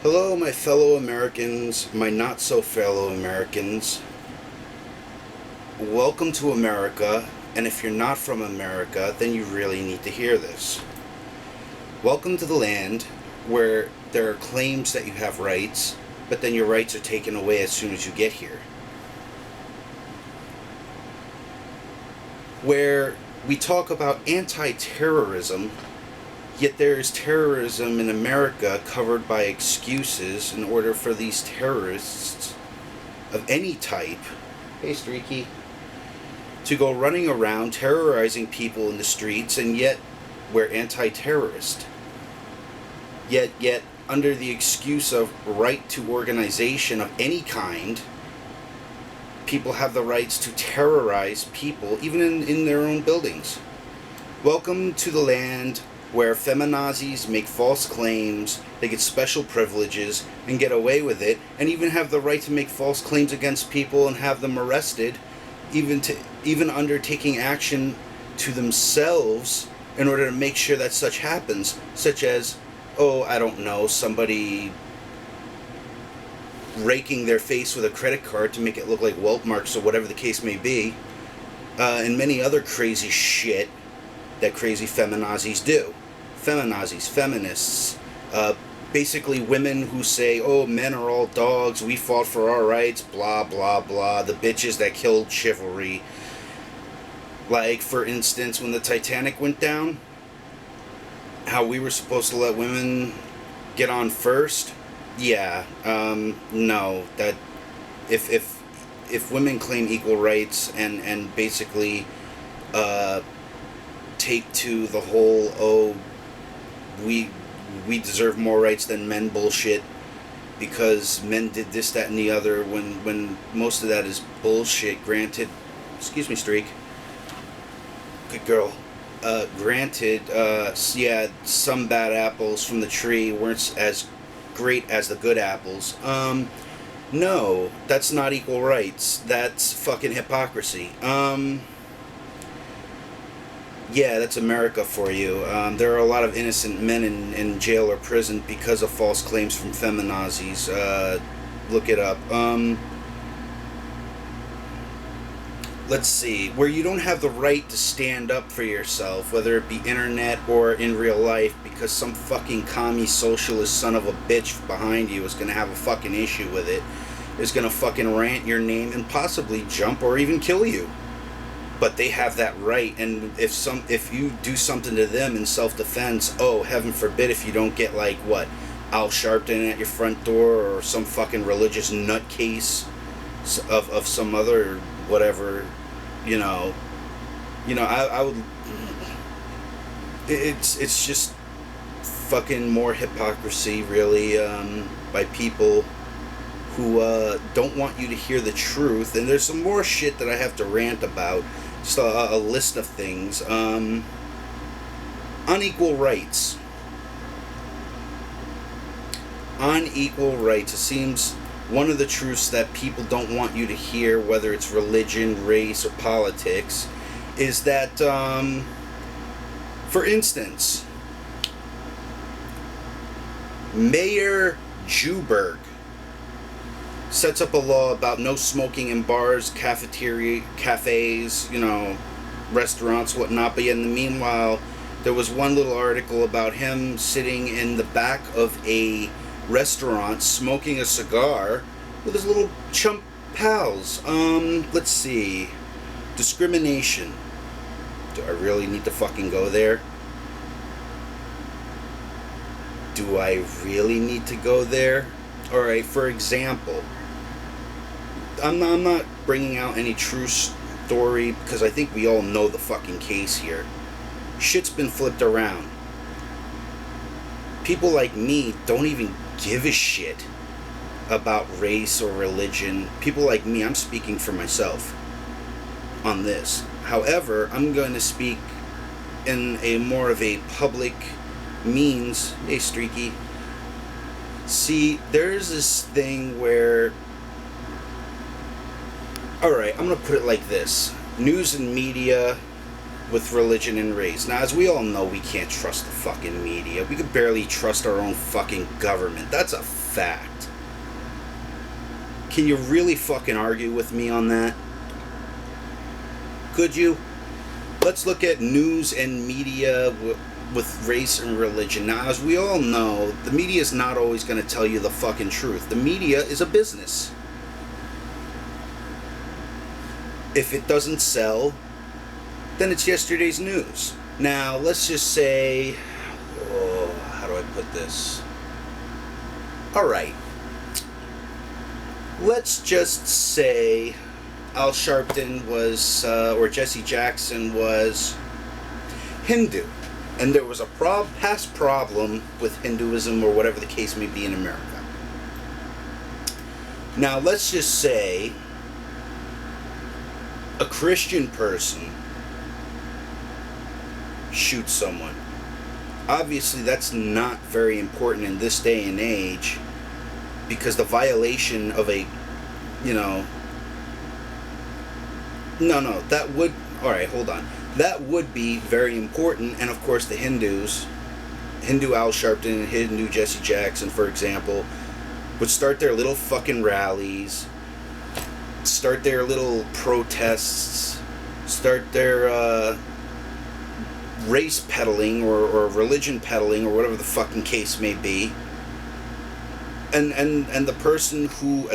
Hello, my fellow Americans, my not so fellow Americans. Welcome to America, and if you're not from America, then you really need to hear this. Welcome to the land where there are claims that you have rights, but then your rights are taken away as soon as you get here. Where we talk about anti-terrorism, yet there is terrorism in America covered by excuses in order for these terrorists of any type, hey Streaky, to go running around terrorizing people in the streets, and yet we're anti-terrorist. Yet under the excuse of right to organization of any kind, people have the rights to terrorize people, even in their own buildings. Welcome to the land where feminazis make false claims, they get special privileges, and get away with it, and even have the right to make false claims against people and have them arrested, even undertaking action to themselves in order to make sure that such happens, such as, I don't know, somebody raking their face with a credit card to make it look like welt marks or whatever the case may be, and many other crazy shit that crazy feminazis do. Feminazis, feminists, basically women who say, men are all dogs, we fought for our rights, blah, blah, blah, the bitches that killed chivalry. Like, for instance, when the Titanic went down, how we were supposed to let women get on first. Yeah, no, that if women claim equal rights and basically take to the whole we deserve more rights than men bullshit because men did this, that, and the other, when most of that is bullshit. Granted, excuse me, Streak, good girl. Granted, yeah, some bad apples from the tree weren't as great as the good apples. No, that's not equal rights. That's fucking hypocrisy. Yeah, that's America for you. There are a lot of innocent men in jail or prison because of false claims from feminazis. Look it up. Let's see, where you don't have the right to stand up for yourself, whether it be internet or in real life, because some fucking commie socialist son of a bitch behind you is going to have a fucking issue with it, is going to fucking rant your name and possibly jump or even kill you. But they have that right, and if you do something to them in self-defense, heaven forbid if you don't get like Al Sharpton at your front door or some fucking religious nutcase of some other whatever, I would. It's just fucking more hypocrisy, really, by people who don't want you to hear the truth. And there's some more shit that I have to rant about. Just a list of things. Unequal rights. Unequal rights. It seems one of the truths that people don't want you to hear, whether it's religion, race, or politics, is that, for instance, Mayor Juberg sets up a law about no smoking in bars, cafes, restaurants, whatnot. But yet in the meanwhile, there was one little article about him sitting in the back of a restaurant smoking a cigar with his little chump pals. Let's see. Discrimination. Do I really need to fucking go there? Do I really need to go there? Alright, for example, I'm not bringing out any true story because I think we all know the fucking case here. Shit's been flipped around. People like me don't even give a shit about race or religion. People like me, I'm speaking for myself on this. However, I'm going to speak in a more of a public means. Hey, Streaky. See, there's this thing where... Alright, I'm going to put it like this. News and media with religion and race. Now, as we all know, we can't trust the fucking media. We could barely trust our own fucking government. That's a fact. Can you really fucking argue with me on that? Could you? Let's look at news and media with race and religion. Now, as we all know, the media is not always going to tell you the fucking truth. The media is a business. If it doesn't sell, then it's yesterday's news. Now, let's just say, how do I put this? Alright. Let's just say Al Sharpton was, or Jesse Jackson was Hindu. And there was a past problem with Hinduism, or whatever the case may be, in America. Now, let's just say a Christian person shoots someone. Obviously, that's not very important in this day and age, because the violation of a, that would, alright, hold on. That would be very important, and of course the Hindu Al Sharpton and Hindu Jesse Jackson, for example, would start their little fucking rallies, start their little protests, start their race peddling or religion peddling, or whatever the fucking case may be, and the person who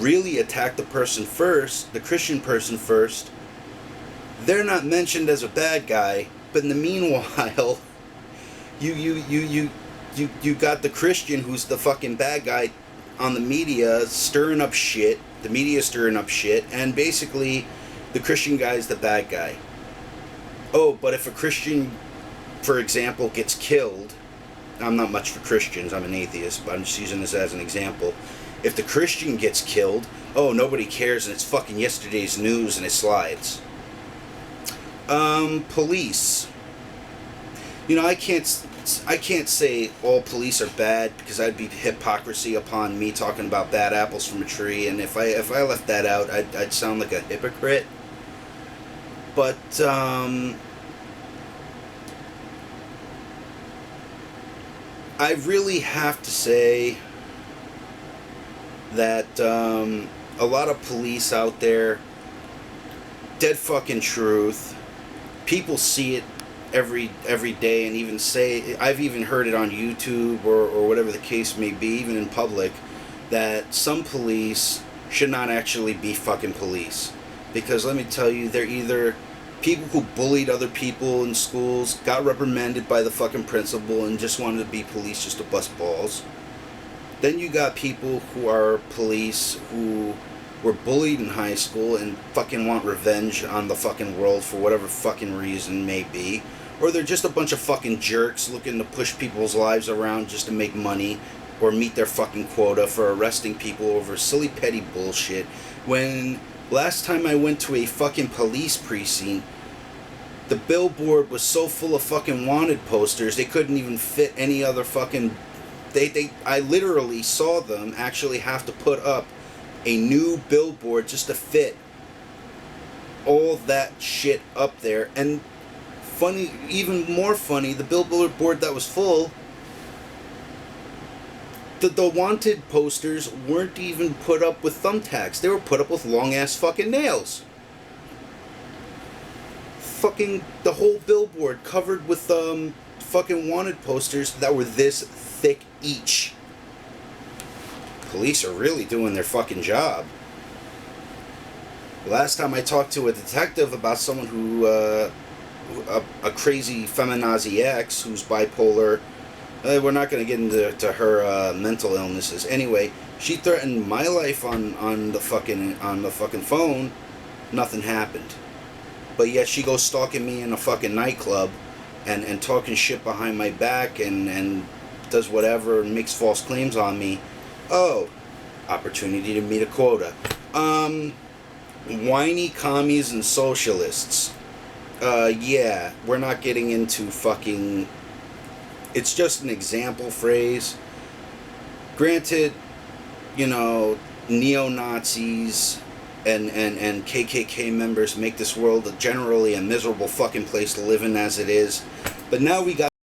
really attacked the person first, the Christian person first, they're not mentioned as a bad guy, but in the meanwhile, you got the Christian who's the fucking bad guy on the media stirring up shit, the media stirring up shit, and basically the Christian guy's the bad guy. Oh, but if a Christian, for example, gets killed, I'm not much for Christians, I'm an atheist, but I'm just using this as an example. If the Christian gets killed, oh, nobody cares, and it's fucking yesterday's news, and it slides. Police. I can't say all police are bad, because that'd be hypocrisy upon me talking about bad apples from a tree, and if I left that out, I'd sound like a hypocrite. But I really have to say that a lot of police out there, dead fucking truth, people see it every day, and even say, I've even heard it on YouTube or whatever the case may be, even in public, that some police should not actually be fucking police. Because let me tell you, they're either people who bullied other people in schools, got reprimanded by the fucking principal, and just wanted to be police just to bust balls. Then you got people who are police who were bullied in high school and fucking want revenge on the fucking world for whatever fucking reason may be. Or they're just a bunch of fucking jerks looking to push people's lives around just to make money or meet their fucking quota for arresting people over silly petty bullshit. When last time I went to a fucking police precinct, the billboard was so full of fucking wanted posters, they couldn't even fit any other fucking... I literally saw them actually have to put up a new billboard just to fit all that shit up there. And funny, even more funny, the billboard that was full, the wanted posters weren't even put up with thumbtacks. They were put up with long ass fucking nails. Fucking the whole billboard covered with fucking wanted posters that were this thick each. Police are really doing their fucking job. Last time I talked to a detective about someone who a crazy feminazi ex who's bipolar. We're not going to get into her mental illnesses. Anyway, she threatened my life on the fucking phone. Nothing happened. But yet she goes stalking me in a fucking nightclub and talking shit behind my back and does whatever and makes false claims on me. Oh, opportunity to meet a quota. Whiny commies and socialists. Yeah, we're not getting into fucking... It's just an example phrase. Granted, neo-Nazis, and KKK members make this world generally a miserable fucking place to live in as it is. But now we got